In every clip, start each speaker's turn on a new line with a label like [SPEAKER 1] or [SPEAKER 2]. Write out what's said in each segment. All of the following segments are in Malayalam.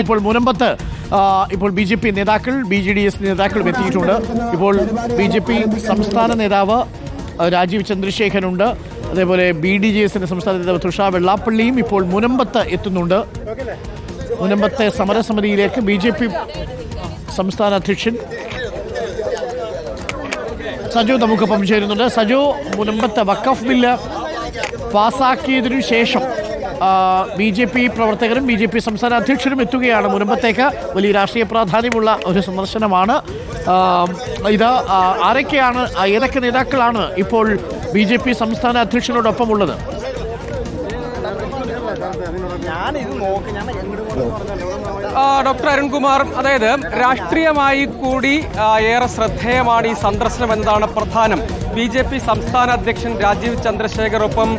[SPEAKER 1] ഇപ്പോൾ മുനമ്പത്ത് ഇപ്പോൾ ബി ജെ പി നേതാക്കൾ BJDS നേതാക്കളും എത്തിയിട്ടുണ്ട്. ഇപ്പോൾ BJP സംസ്ഥാന നേതാവ് രാജീവ് ചന്ദ്രശേഖരനുണ്ട്. അതേപോലെ BDJSന്റെ സംസ്ഥാന നേതാവ് തുഷാ വെള്ളാപ്പള്ളിയും ഇപ്പോൾ മുനമ്പത്ത് എത്തുന്നുണ്ട്. മുനമ്പത്തെ സമരസമിതിയിലേക്ക് BJP സംസ്ഥാന അധ്യക്ഷൻ സജു നമുക്കൊപ്പം ചേരുന്നുണ്ട്. സജു, മുനമ്പത്തെ വഖഫ് ബില്ല് പാസാക്കിയതിനു ശേഷം BJP പ്രവർത്തകരും BJP സംസ്ഥാന അധ്യക്ഷനും എത്തുകയാണ് മുനമ്പത്തേക്ക്. വലിയ രാഷ്ട്രീയ പ്രാധാന്യമുള്ള ഒരു സന്ദർശനമാണ് ഇത്. ആരൊക്കെയാണ്, ഏതൊക്കെ നേതാക്കളാണ് ഇപ്പോൾ BJP സംസ്ഥാന അധ്യക്ഷനോടൊപ്പം ഉള്ളത്?
[SPEAKER 2] ഡോക്ടർ അരുൺകുമാർ, അതായത് രാഷ്ട്രീയമായി കൂടി ഏറെ ശ്രദ്ധേയമാണ് ഈ സന്ദർശനം എന്നതാണ് പ്രധാനം. BJP സംസ്ഥാന അധ്യക്ഷൻ രാജീവ് ചന്ദ്രശേഖർ, ഒപ്പം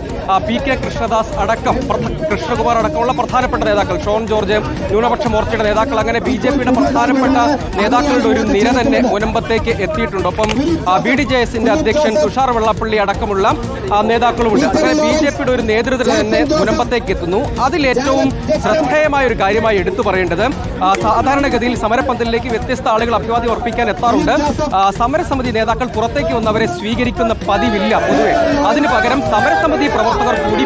[SPEAKER 2] PK കൃഷ്ണദാസ് അടക്കം, കൃഷ്ണകുമാർ അടക്കമുള്ള പ്രധാനപ്പെട്ട നേതാക്കൾ, ഷോൺ ജോർജ്, ന്യൂനപക്ഷ മോർച്ചയുടെ നേതാക്കൾ, അങ്ങനെ BJPയുടെ പ്രധാനപ്പെട്ട നേതാക്കളുടെ ഒരു നിര തന്നെ മുനമ്പത്തേക്ക് എത്തിയിട്ടുണ്ട്. ഒപ്പം BDJSന്റെ അധ്യക്ഷൻ തുഷാർ വെള്ളാപ്പള്ളി അടക്കമുള്ള നേതാക്കളുമുണ്ട്. അങ്ങനെ BJPയുടെ ഒരു നേതൃത്വം തന്നെ മുനമ്പത്തേക്ക് എത്തുന്നു. അതിലേറ്റവും ശ്രദ്ധേയമായ ഒരു കാര്യമായി എടുത്തു പറയേണ്ടത്, സാധാരണഗതിയിൽ സമരപന്തലിലേക്ക് വ്യത്യസ്ത ആളുകൾ അഭിവാദ്യം അർപ്പിക്കാൻ എത്താറുണ്ട്. സമരസമിതി നേതാക്കൾ പുറത്തേക്ക് വന്ന് അവരെ സ്വീകരിക്കുന്ന പതിവില്ല പൊതുവെ. അതിനു പകരം സമരസമിതി പ്രവർത്തകർ കൂടി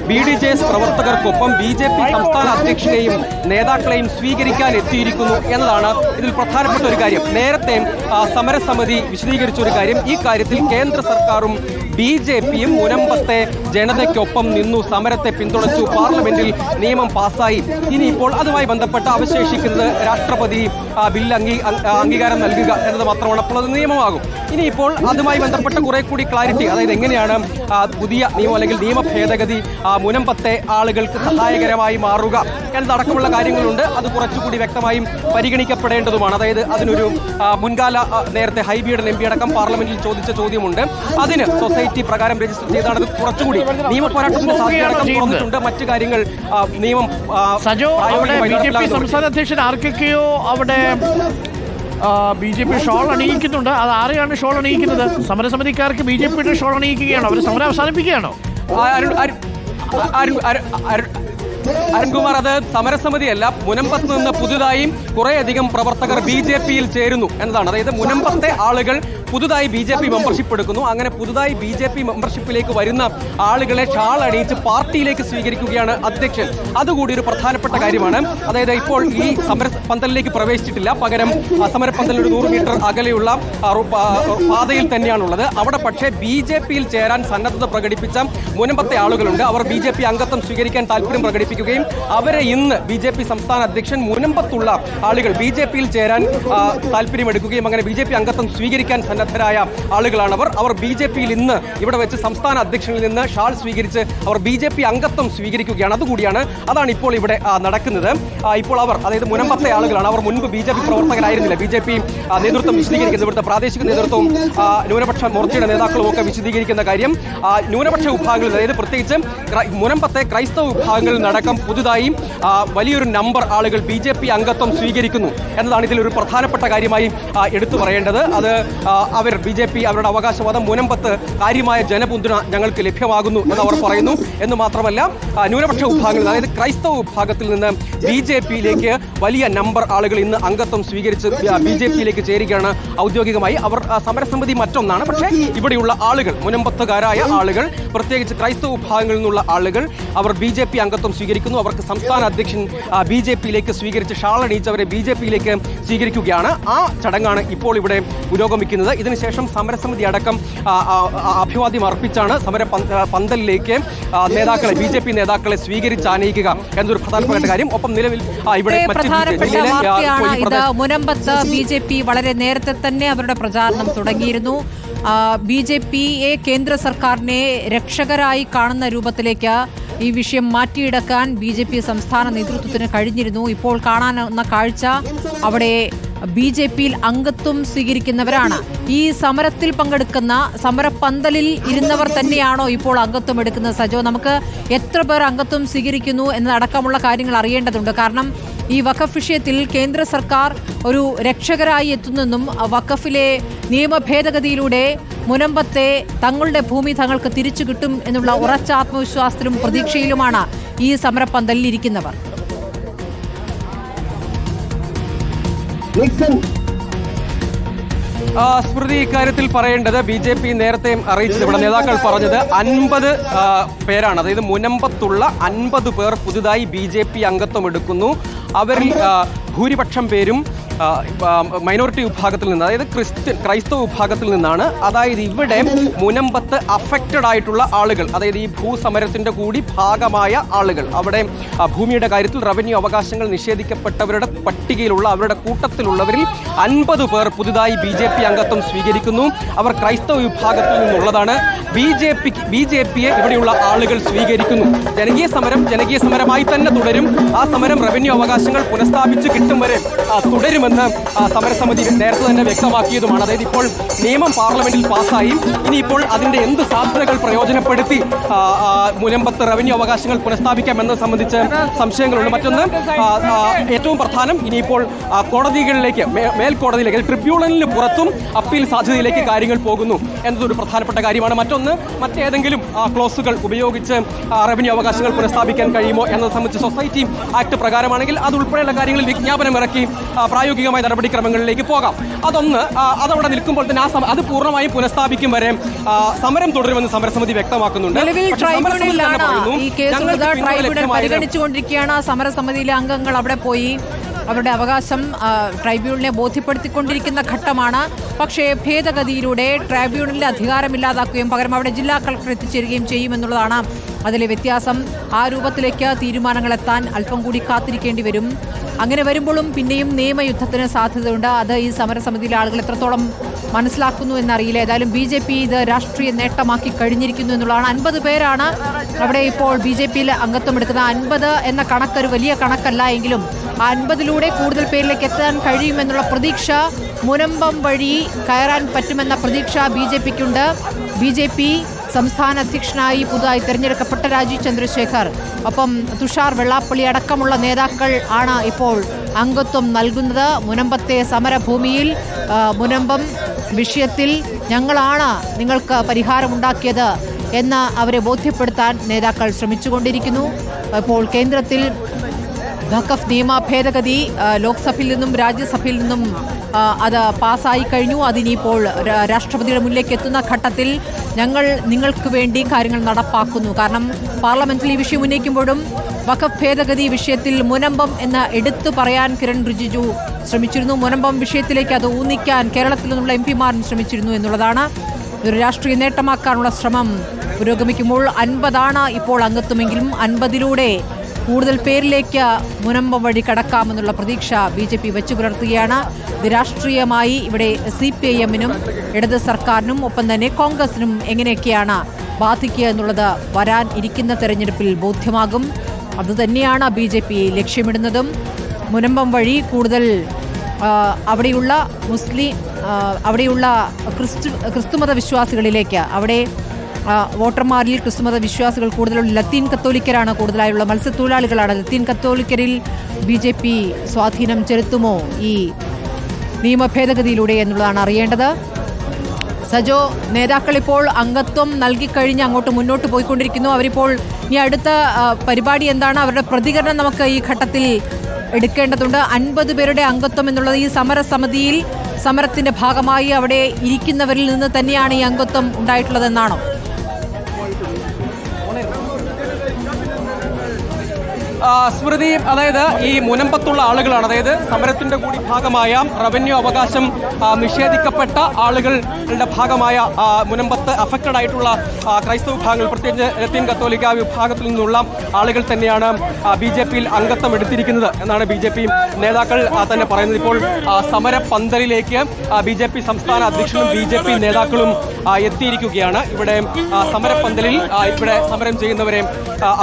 [SPEAKER 2] BDJS പ്രവർത്തകർക്കൊപ്പം BJP സംസ്ഥാന അധ്യക്ഷനെയും നേതാക്കളെയും സ്വീകരിക്കാൻ എത്തിയിരിക്കുന്നു എന്നതാണ് ഇതിൽ പ്രധാനപ്പെട്ട ഒരു കാര്യം. നേരത്തെ സമരസമിതി വിശദീകരിച്ച ഒരു കാര്യം, ഈ കാര്യത്തിൽ കേന്ദ്ര സർക്കാരും BJPയും മുനമ്പത്തെ ജനതയ്ക്കൊപ്പം നിന്നു, സമരത്തെ പിന്തുണച്ചു, പാർലമെന്റിൽ നിയമം പാസ്സായി. ഇനിയിപ്പോൾ അതുമായി ബന്ധപ്പെട്ട് അവശേഷിക്കുന്നത് രാഷ്ട്രപതി ബില്ല് അംഗീകാരം നൽകുക എന്നത് മാത്രമാണ്. അപ്പോൾ അത് നിയമമാകും. ഇനിയിപ്പോൾ അതുമായി ബന്ധപ്പെട്ട കുറെ കൂടി ക്ലാരിറ്റി, അതായത് എങ്ങനെയാണ് പുതിയ നിയമം അല്ലെങ്കിൽ നിയമ ഭേദഗതി മുനമ്പത്തെ ആളുകൾക്ക് സഹായകരമായി മാറുക എന്നതടക്കമുള്ള കാര്യങ്ങളുണ്ട്. അത് കുറച്ചുകൂടി വ്യക്തമായും പരിഗണിക്കപ്പെടേണ്ടതുമാണ്. അതായത് അതിനൊരു മുൻകാല നേരത്തെ ഹൈബിയുടെ MP അടക്കം പാർലമെന്റിൽ ചോദിച്ച ചോദ്യമുണ്ട്. അതിന് സൊസൈറ്റി പ്രകാരം രജിസ്റ്റർ ചെയ്താണ്. അത് കുറച്ചുകൂടി നിയമ പോരാട്ടത്തിന്റെ സാധ്യതയടക്കം തുറന്നിട്ടുണ്ട്. മറ്റു കാര്യങ്ങൾ നിയമം
[SPEAKER 1] BJP സംസ്ഥാന അധ്യക്ഷൻ ആർക്കൊക്കെയോ അവിടെ BJP ഷോൾ അണിയിക്കുന്നുണ്ട്. അത് ആരെയാണ് ഷോൾ അണിയിക്കുന്നത്? സമരസമിതിക്കാർക്ക് BJPയുടെ ഷോൾ അണിയിക്കുകയാണോ? അവർ സമരം അവസാനിപ്പിക്കുകയാണോ?
[SPEAKER 2] അരുൺകുമാർ, അത് സമരസമിതിയല്ല. മുനമ്പത്ത് നിന്ന് പുതുതായും കുറേയധികം പ്രവർത്തകർ BJPയിൽ ചേരുന്നു എന്നതാണ്. അതായത് മുനമ്പത്തെ ആളുകൾ പുതുതായി BJP മെമ്പർഷിപ്പ് എടുക്കുന്നു. അങ്ങനെ പുതുതായി BJP മെമ്പർഷിപ്പിലേക്ക് വരുന്ന ആളുകളെ ഷാൾ അണിയിച്ച് പാർട്ടിയിലേക്ക് സ്വീകരിക്കുകയാണ് അധ്യക്ഷൻ. അതുകൂടി ഒരു പ്രധാനപ്പെട്ട കാര്യമാണ്. അതായത് ഇപ്പോൾ ഈ സമരപന്തലിലേക്ക് പ്രവേശിച്ചിട്ടില്ല. പകരം സമരപന്തൽ ഒരു 100 മീറ്റർ അകലെയുള്ള പാതയിൽ തന്നെയാണുള്ളത്. അവിടെ പക്ഷേ BJPയിൽ ചേരാൻ സന്നദ്ധത പ്രകടിപ്പിച്ച മുനമ്പത്തെ ആളുകളുണ്ട്. അവർ BJP അംഗത്വം സ്വീകരിക്കാൻ താല്പര്യം പ്രകടിപ്പിക്കുകയും അവരെ ഇന്ന് BJP സംസ്ഥാന അധ്യക്ഷൻ മുനമ്പത്തുള്ള ആളുകൾ BJPയിൽ ചേരാൻ താല്പര്യമെടുക്കുകയും അങ്ങനെ BJP അംഗത്വം സ്വീകരിക്കാൻ സന്നദ്ധരായ ആളുകളാണ് അവർ BJPയിൽ ഇന്ന് ഇവിടെ വെച്ച് സംസ്ഥാന അധ്യക്ഷനിൽ നിന്ന് ഷാൾ സ്വീകരിച്ച് അവർ BJP അംഗത്വം സ്വീകരിക്കുകയാണ്. അതാണ് ഇപ്പോൾ ഇവിടെ നടക്കുന്നത്. ഇപ്പോൾ അവർ, അതായത് മുനമ്പത്തെ ആളുകളാണ്. അവർ മുൻപ് BJP പ്രവർത്തകരായിരുന്നില്ല. BJP നേതൃത്വം വിശദീകരിക്കുന്നത്, ഇവിടുത്തെ പ്രാദേശിക നേതൃത്വവും ന്യൂനപക്ഷ മോർച്ചയുടെ നേതാക്കളും ഒക്കെ വിശദീകരിക്കുന്ന കാര്യം, ന്യൂനപക്ഷ വിഭാഗങ്ങളിൽ, അതായത് പ്രത്യേകിച്ച് മുനമ്പത്തെ ക്രൈസ്തവ വിഭാഗങ്ങളിൽ നടക്കം പുതുതായി വലിയൊരു നമ്പർ ആളുകൾ BJP അംഗത്വം സ്വീകരിക്കുന്നു എന്നതാണ് ഇതിൽ ഒരു പ്രധാനപ്പെട്ട കാര്യമായി എടുത്തു പറയേണ്ടത്. അത് അവർ BJP അവരുടെ അവകാശവാദം, മുനമ്പത്ത് കാര്യമായ ജനപിന്തുണ ഞങ്ങൾക്ക് ലഭ്യമാകുന്നു എന്ന് അവർ പറയുന്നു. എന്ന് മാത്രമല്ല, ന്യൂനപക്ഷ വിഭാഗങ്ങളിൽ, അതായത് ക്രൈസ്തവ വിഭാഗത്തിൽ നിന്ന് BJPയിലേക്ക് വലിയ നമ്പർ ആളുകൾ ഇന്ന് അംഗത്വം സ്വീകരിച്ച് BJPയിലേക്ക് ചേരുകയാണ് ഔദ്യോഗികമായി. അവർ സമരസമിതി മറ്റൊന്നാണ്. പക്ഷേ ഇവിടെയുള്ള ആളുകൾ, മുനമ്പത്തുകാരായ ആളുകൾ, പ്രത്യേകിച്ച് ക്രൈസ്തവ വിഭാഗങ്ങളിൽ നിന്നുള്ള ആളുകൾ, അവർ BJP അംഗത്വം സ്വീകരിക്കുന്നു. അവർക്ക് സംസ്ഥാന അധ്യക്ഷൻ BJPയിലേക്ക് സ്വീകരിച്ച് ഷാളണിയിച്ചവരെ BJPയിലേക്ക് സ്വീകരിക്കുകയാണ്. ആ ചടങ്ങാണ് ഇപ്പോൾ ഇവിടെ പുരോഗമിക്കുന്നത്. ഇതിനുശേഷം സമരസമിതി അടക്കം അഭിവാദ്യം അർപ്പിച്ചാണ് സമര പന്തലിലേക്ക് നേതാക്കളെ, BJP നേതാക്കളെ സ്വീകരിച്ചാനയിക്കുക എന്നൊരു പ്രധാനപ്പെട്ട കാര്യം. ഒപ്പം നിലവിൽ ഇവിടെ
[SPEAKER 3] മുനമ്പത്ത് BJP വളരെ നേരത്തെ തന്നെ അവരുടെ പ്രചാരണം തുടങ്ങിയിരുന്നു. BJPയെ കേന്ദ്ര സർക്കാരിനെ രക്ഷകരായി കാണുന്ന രൂപത്തിലേക്ക് ഈ വിഷയം മാറ്റിയെടുക്കാൻ BJP സംസ്ഥാന നേതൃത്വത്തിന് കഴിഞ്ഞിരുന്നു. ഇപ്പോൾ കാണാവുന്ന കാഴ്ച, അവിടെ BJPയിൽ അംഗത്വം സ്വീകരിക്കുന്നവരാണ്. ഈ സമരത്തിൽ പങ്കെടുക്കുന്ന, സമരപന്തലിൽ ഇരുന്നവർ തന്നെയാണോ ഇപ്പോൾ അംഗത്വം എടുക്കുന്നത്? സജോ, നമുക്ക് എത്ര പേർ അംഗത്വം സ്വീകരിക്കുന്നു എന്നതടക്കമുള്ള കാര്യങ്ങൾ അറിയേണ്ടതുണ്ട്. കാരണം ഈ വഖഫ് വിഷയത്തിൽ കേന്ദ്ര സർക്കാർ ഒരു രക്ഷകരായി എത്തുന്നെന്നും വഖഫിലെ നിയമ ഭേദഗതിയിലൂടെ മുനമ്പത്തെ തങ്ങളുടെ ഭൂമി തങ്ങൾക്ക് തിരിച്ചു കിട്ടും എന്നുള്ള ഉറച്ച ആത്മവിശ്വാസത്തിലും പ്രതീക്ഷയിലുമാണ് ഈ സമരപന്തലിൽ ഇരിക്കുന്നവർ.
[SPEAKER 2] സ്മൃതി, ഇക്കാര്യത്തിൽ പറയേണ്ടത് BJP നേരത്തെ അറിയിച്ചത്, ഇവിടെ നേതാക്കൾ പറഞ്ഞത് 50 പേരാണ്. അതായത് മുനമ്പത്തുള്ള 50 പേർ പുതുതായി BJP അംഗത്വം എടുക്കുന്നു. അവരിൽ ഭൂരിപക്ഷം പേരും മൈനോറിറ്റി വിഭാഗത്തിൽ നിന്ന്, അതായത് ക്രൈസ്തവ വിഭാഗത്തിൽ നിന്നാണ്. അതായത് ഇവിടെ മുനമ്പത്ത് അഫക്റ്റഡ് ആയിട്ടുള്ള ആളുകൾ, അതായത് ഈ ഭൂസമരത്തിന്റെ കൂടി ഭാഗമായ ആളുകൾ, അവിടെ ഭൂമിയുടെ കാര്യത്തിൽ റവന്യൂ അവകാശങ്ങൾ നിഷേധിക്കപ്പെട്ടവരുടെ പട്ടികയിലുള്ള അവരുടെ കൂട്ടത്തിലുള്ളവരിൽ 50 പേർ പുതുതായി BJP അംഗത്വം സ്വീകരിക്കുന്നു. അവർ ക്രൈസ്തവ വിഭാഗത്തിൽ നിന്നുള്ളതാണ്. BJPയെ ഇവിടെയുള്ള ആളുകൾ സ്വീകരിക്കുന്നു. ജനകീയ സമരമായി തന്നെ തുടരും. ആ സമരം റവന്യൂ അവകാശങ്ങൾ പുനഃസ്ഥാപിച്ച് കിട്ടും വരെ തുടരുമെന്ന് സമരസമിതി നേരത്തെ തന്നെ വ്യക്തമാക്കിയതുമാണ്. അതായത് ഇപ്പോൾ നിയമം പാർലമെന്റിൽ പാസ്സായി. ഇനിയിപ്പോൾ അതിന്റെ എന്ത് സാധ്യതകൾ പ്രയോജനപ്പെടുത്തി മുനമ്പത്ത് റവന്യൂ അവകാശങ്ങൾ പുനഃസ്ഥാപിക്കാം എന്നത് സംബന്ധിച്ച് സംശയങ്ങളുണ്ട്. മറ്റൊന്ന്, ഏറ്റവും പ്രധാനം, ഇനിയിപ്പോൾ കോടതികളിലേക്ക്, മേൽക്കോടതിയിലേക്ക്, ട്രിബ്യൂണലിന് പുറത്തും അപ്പീൽ സാധ്യതയിലേക്ക് കാര്യങ്ങൾ പോകുന്നു എന്നതൊരു പ്രധാനപ്പെട്ട കാര്യമാണ്. മറ്റൊന്ന്, മറ്റേതെങ്കിലും ക്ലോസുകൾ ഉപയോഗിച്ച് റവന്യൂ അവകാശങ്ങൾ പുനഃസ്ഥാപിക്കാൻ കഴിയുമോ എന്നത് സംബന്ധിച്ച് സൊസൈറ്റി ആക്ട് പ്രകാരമാണെങ്കിൽ അതുൾപ്പെടെയുള്ള കാര്യങ്ങളിൽ വിജ്ഞാപനം ഇറക്കി പ്രായോഗികമായ നടപടിക്രമങ്ങളിലേക്ക് പോകാം. അതവിടെ നിൽക്കുമ്പോൾ തന്നെ അത് പൂർണ്ണമായും പുനഃസ്ഥാപിക്കും വരെ സമരം തുടരുമെന്ന് സമരസമിതി വ്യക്തമാക്കുന്നുണ്ട്.
[SPEAKER 3] ഈ കേസ് ട്രൈബ്യൂണൽ പരിഗണിച്ചുകൊണ്ടിരിക്കുകയാണ്. സമരസമിതിയിലെ അംഗങ്ങൾ അവിടെ പോയി അവരുടെ അവകാശം ട്രൈബ്യൂണലിനെ ബോധ്യപ്പെടുത്തിക്കൊണ്ടിരിക്കുന്ന ഘട്ടമാണ്. പക്ഷേ ഭേദഗതിയിലൂടെ ട്രൈബ്യൂണലിന്റെ അധികാരമില്ലാതാക്കുകയും പകരം അവിടെ ജില്ലാ കളക്ടർ എത്തിച്ചേരുകയും ചെയ്യുമെന്നുള്ളതാണ് അതിലെ വ്യത്യാസം. ആ രൂപത്തിലേക്ക് തീരുമാനങ്ങളെത്താൻ അല്പം കൂടി കാത്തിരിക്കേണ്ടി വരും. അങ്ങനെ വരുമ്പോഴും പിന്നെയും നിയമയുദ്ധത്തിന് സാധ്യതയുണ്ട്. അത് ഈ സമരസമിതിയിലെ ആളുകൾ എത്രത്തോളം മനസ്സിലാക്കുന്നു എന്നറിയില്ല. ഏതായാലും BJP ഇത് രാഷ്ട്രീയ നേട്ടമാക്കി കഴിഞ്ഞിരിക്കുന്നു എന്നുള്ളതാണ്. 50 പേരാണ് അവിടെ ഇപ്പോൾ BJPയിൽ അംഗത്വം എടുക്കുന്നത്. 50 എന്ന കണക്കൊരു വലിയ കണക്കല്ല എങ്കിലും 50ലൂടെ കൂടുതൽ പേരിലേക്ക് എത്താൻ കഴിയുമെന്നുള്ള പ്രതീക്ഷ, മുനമ്പം വഴി കയറാൻ പറ്റുമെന്ന പ്രതീക്ഷ BJPക്കുണ്ട്. BJP സംസ്ഥാന അധ്യക്ഷനായി പുതുതായി തെരഞ്ഞെടുക്കപ്പെട്ട രാജീവ് ചന്ദ്രശേഖർ, ഒപ്പം തുഷാർ വെള്ളാപ്പള്ളി അടക്കമുള്ള നേതാക്കൾ ആണ് ഇപ്പോൾ അംഗത്വം നൽകുന്നത്. മുനമ്പത്തെ സമരഭൂമിയിൽ മുനമ്പം വിഷയത്തിൽ ഞങ്ങളാണ് നിങ്ങൾക്ക് പരിഹാരമുണ്ടാക്കിയത് എന്ന് അവരെ ബോധ്യപ്പെടുത്താൻ നേതാക്കൾ ശ്രമിച്ചുകൊണ്ടിരിക്കുന്നു. ഇപ്പോൾ കേന്ദ്രത്തിൽ വഖഫ് നിയമ ഭേദഗതി ലോക്സഭയിൽ നിന്നും രാജ്യസഭയിൽ നിന്നും അത് പാസ്സായി കഴിഞ്ഞു. അതിനിപ്പോൾ രാഷ്ട്രപതിയുടെ മുന്നിലേക്ക് എത്തുന്ന ഘട്ടത്തിൽ ഞങ്ങൾ നിങ്ങൾക്ക് വേണ്ടി കാര്യങ്ങൾ നടപ്പാക്കുന്നു. കാരണം പാർലമെന്റിൽ ഈ വിഷയം ഉന്നയിക്കുമ്പോഴും വഖഫ് ഭേദഗതി വിഷയത്തിൽ മുനമ്പം എന്ന് എടുത്തു പറയാൻ കിരൺ റിജിജു ശ്രമിച്ചിരുന്നു. മുനമ്പം വിഷയത്തിലേക്ക് അത് ഊന്നിക്കാൻ കേരളത്തിൽ നിന്നുള്ള MP-മാരും ശ്രമിച്ചിരുന്നു എന്നുള്ളതാണ്. ഇതൊരു രാഷ്ട്രീയ നേട്ടമാക്കാനുള്ള ശ്രമം പുരോഗമിക്കുമ്പോൾ 50 ഇപ്പോൾ അംഗത്വമെങ്കിലും 50ലൂടെ കൂടുതൽ പേരിലേക്ക് മുനമ്പം വഴി കടക്കാമെന്നുള്ള പ്രതീക്ഷ BJP വെച്ചു പുലർത്തുകയാണ്. ഇത് രാഷ്ട്രീയമായി ഇവിടെ CPIM-നും ഇടത് സർക്കാരിനും ഒപ്പം തന്നെ കോൺഗ്രസിനും എങ്ങനെയൊക്കെയാണ് ബാധിക്കുക എന്നുള്ളത് വരാൻ ഇരിക്കുന്ന തെരഞ്ഞെടുപ്പിൽ ബോധ്യമാകും. അതുതന്നെയാണ് BJP ലക്ഷ്യമിടുന്നതും. മുനമ്പം വഴി കൂടുതൽ അവിടെയുള്ള അവിടെയുള്ള ക്രിസ്തുമത വിശ്വാസികളിലേക്ക്, അവിടെ വോട്ടർമാരിൽ ക്രിസ്തുമത വിശ്വാസികൾ കൂടുതലുള്ള ലത്തീൻ കത്തോലിക്കരാണ് കൂടുതലായുള്ള, മത്സ്യത്തൊഴിലാളികളാണ്. ലത്തീൻ കത്തോലിക്കരിൽ BJP സ്വാധീനം ചെലുത്തുമോ ഈ നിയമ ഭേദഗതിയിലൂടെ എന്നുള്ളതാണ് അറിയേണ്ടത്. സജോ, നേതാക്കൾ ഇപ്പോൾ അംഗത്വം നൽകിക്കഴിഞ്ഞ് അങ്ങോട്ട് മുന്നോട്ട് പോയിക്കൊണ്ടിരിക്കുന്നു. അവരിപ്പോൾ ഇനി അടുത്ത പരിപാടി എന്താണ്, അവരുടെ പ്രതികരണം നമുക്ക് ഈ ഘട്ടത്തിൽ എടുക്കേണ്ടതുണ്ട്. 50 പേരുടെ അംഗത്വം എന്നുള്ളത് ഈ സമരസമിതിയിൽ സമരത്തിന്റെ ഭാഗമായി അവിടെ ഇരിക്കുന്നവരിൽ നിന്ന് തന്നെയാണ് ഈ അംഗത്വം ഉണ്ടായിട്ടുള്ളതെന്നാണോ?
[SPEAKER 2] സ്മൃതി, അതായത് ഈ മുനമ്പത്തുള്ള ആളുകളാണ്, അതായത് സമരത്തിന്റെ കൂടി ഭാഗമായ റവന്യൂ അവകാശം നിഷേധിക്കപ്പെട്ട ആളുകളുടെ ഭാഗമായ മുനമ്പത്ത് അഫക്റ്റഡ് ആയിട്ടുള്ള ക്രൈസ്തവ വിഭാഗങ്ങൾ, പ്രത്യേകിച്ച് ലത്തീൻ കത്തോലിക്ക വിഭാഗത്തിൽ നിന്നുള്ള ആളുകൾ തന്നെയാണ് BJPയിൽ അംഗത്വം എടുത്തിരിക്കുന്നത് എന്നാണ് BJP നേതാക്കൾ തന്നെ പറയുന്നത്. ഇപ്പോൾ സമര പന്തലിലേക്ക് BJP സംസ്ഥാന അധ്യക്ഷനും BJP നേതാക്കളും എത്തിയിരിക്കുകയാണ്. ഇവിടെ സമരപ്പന്തലിൽ ഇവിടെ സമരം ചെയ്യുന്നവരെ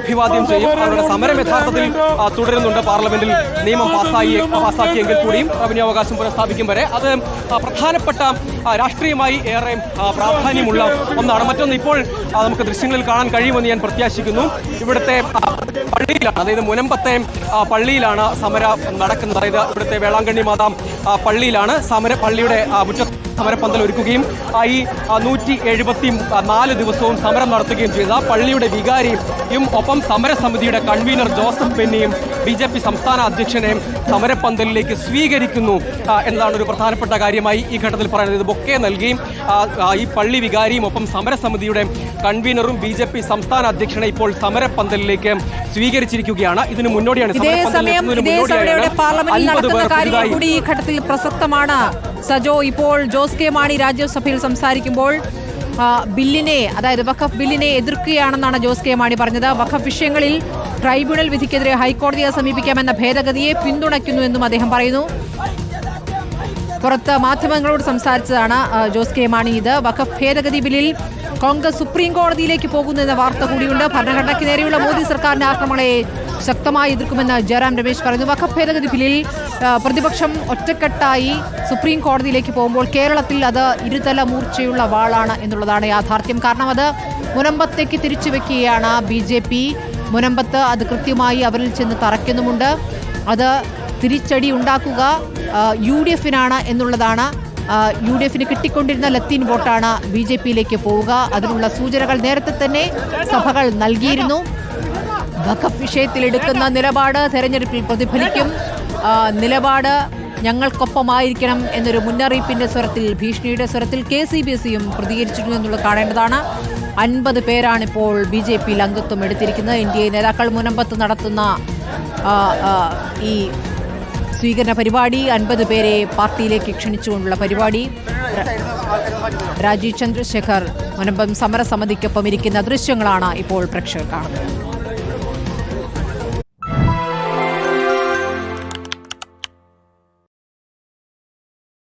[SPEAKER 2] അഭിവാദ്യം ചെയ്യും. അവരുടെ സമരം യഥാർത്ഥത്തിൽ തുടരുന്നുണ്ട്. പാർലമെന്റിൽ നിയമം പാസ്സാക്കിയെങ്കിൽ കൂടിയും റവന്യൂ അവകാശം പുനഃസ്ഥാപിക്കും വരെ അത് പ്രധാനപ്പെട്ട രാഷ്ട്രീയമായി ഏറെ പ്രാധാന്യമുള്ള ഒന്നാണ്. മറ്റൊന്ന്, ഇപ്പോൾ നമുക്ക് ദൃശ്യങ്ങളിൽ കാണാൻ കഴിയുമെന്ന് ഞാൻ പ്രത്യാശിക്കുന്നു. ഇവിടുത്തെ പള്ളിയിലാണ്, അതായത് മുനമ്പത്തെ പള്ളിയിലാണ് സമരം നടക്കുന്നത്. അതായത് ഇവിടുത്തെ വേളാങ്കണ്ണി മാതാ പള്ളിയിലാണ് പള്ളിയുടെ മുറ്റത്ത് സമരപ്പന്തൽ ഒരുക്കുകയും ഈ 174 ദിവസവും സമരം നടത്തുകയും ചെയ്ത പള്ളിയുടെ വികാരിയും ഒപ്പം സമരസമിതിയുടെ കൺവീനർ ജോസഫ് പെന്നിയും BJP സംസ്ഥാന അധ്യക്ഷനെ സമരപ്പന്തലിലേക്ക് സ്വീകരിക്കുന്നു എന്നതാണ് ഒരു പ്രധാനപ്പെട്ട കാര്യമായി ഈ ഘട്ടത്തിൽ പറയുന്നത്. ഇത് ബൊക്കെ നൽകി ഈ പള്ളി വികാരിയും ഒപ്പം സമരസമിതിയുടെ കൺവീനറും BJP സംസ്ഥാന അധ്യക്ഷനെ ഇപ്പോൾ സമരപ്പന്തലിലേക്ക് സ്വീകരിച്ചിരിക്കുകയാണ്. ഇതിന് മുന്നോടിയാണ്
[SPEAKER 3] കൂടി ഈ ഘട്ടത്തിൽ പ്രസക്തമാണ് സജോ. ഇപ്പോൾ ജോസ് കെ മാണി രാജ്യസഭയിൽ സംസാരിക്കുമ്പോൾ ബില്ലിനെ, അതായത് വഖഫ് ബില്ലിനെ എതിർക്കുകയാണെന്നാണ് ജോസ് കെ മാണി പറഞ്ഞത്. വഖഫ് വിഷയങ്ങളിൽ ട്രൈബ്യൂണൽ വിധിക്കെതിരെ ഹൈക്കോടതിയെ സമീപിക്കാമെന്ന ഭേദഗതിയെ പിന്തുണയ്ക്കുന്നുവെന്നും അദ്ദേഹം പറയുന്നു. പുറത്ത് മാധ്യമങ്ങളോട് സംസാരിച്ചതാണ് ജോസ് കെ മാണി ഇത്. വഖഫ് ഭേദഗതി ബില്ലിൽ കോൺഗ്രസ് സുപ്രീം കോടതിയിലേക്ക് പോകുന്നു എന്ന വാർത്ത കൂടിയുണ്ട്. ഭരണഘടനയ്ക്ക് നേരെയുള്ള മോദി സർക്കാരിന്റെ ആക്രമണങ്ങളെ ശക്തമായി എതിർക്കുമെന്ന് ജയറാം രമേശ് പറയുന്നു. വഖഫ് ഭേദഗതി ബില്ലിൽ പ്രതിപക്ഷം ഒറ്റക്കെട്ടായി സുപ്രീം കോടതിയിലേക്ക് പോകുമ്പോൾ കേരളത്തിൽ അത് ഇരുതല മൂർച്ചയുള്ള വാളാണ് എന്നുള്ളതാണ് യാഥാർത്ഥ്യം. കാരണം അത് മുനമ്പത്തേക്ക് തിരിച്ചുവെക്കുകയാണ് BJP. മുനമ്പത്ത് അത് കൃത്യമായി അവരിൽ ചെന്ന് തറയ്ക്കുന്നുമുണ്ട്. അത് തിരിച്ചടി ഉണ്ടാക്കുക UDF-നാണ് എന്നുള്ളതാണ്. UDF-ന് കിട്ടിക്കൊണ്ടിരുന്ന ലത്തീൻ വോട്ടാണ് BJP-യിലേക്ക് പോവുക. അതിനുള്ള സൂചനകൾ നേരത്തെ തന്നെ സഭകൾ നൽകിയിരുന്നു. വഖഫ് വിഷയത്തിൽ എടുക്കുന്ന നിലപാട് തെരഞ്ഞെടുപ്പിൽ പ്രതിഫലിക്കും. നിലപാട് ഞങ്ങൾക്കൊപ്പമായിരിക്കണം എന്നൊരു മുന്നറിയിപ്പിന്റെ സ്വരത്തിൽ, ഭീഷണിയുടെ സ്വരത്തിൽ KCBSയും പ്രതികരിച്ചിരുന്നു എന്നുള്ളത് കാണേണ്ടതാണ്. 50 പേരാണിപ്പോൾ BJP-യിൽ അംഗത്വം എടുത്തിരിക്കുന്നത്. NDA നേതാക്കൾ മുനമ്പത്ത് നടത്തുന്ന ഈ സ്വീകരണ പരിപാടി, 50 പേരെ പാർട്ടിയിലേക്ക് ക്ഷണിച്ചുകൊണ്ടുള്ള പരിപാടി. രാജീവ് ചന്ദ്രശേഖർ മുനമ്പം സമരസമിതിക്കൊപ്പം ഇരിക്കുന്ന ദൃശ്യങ്ങളാണ് ഇപ്പോൾ പ്രേക്ഷകർ കാണുന്നത്.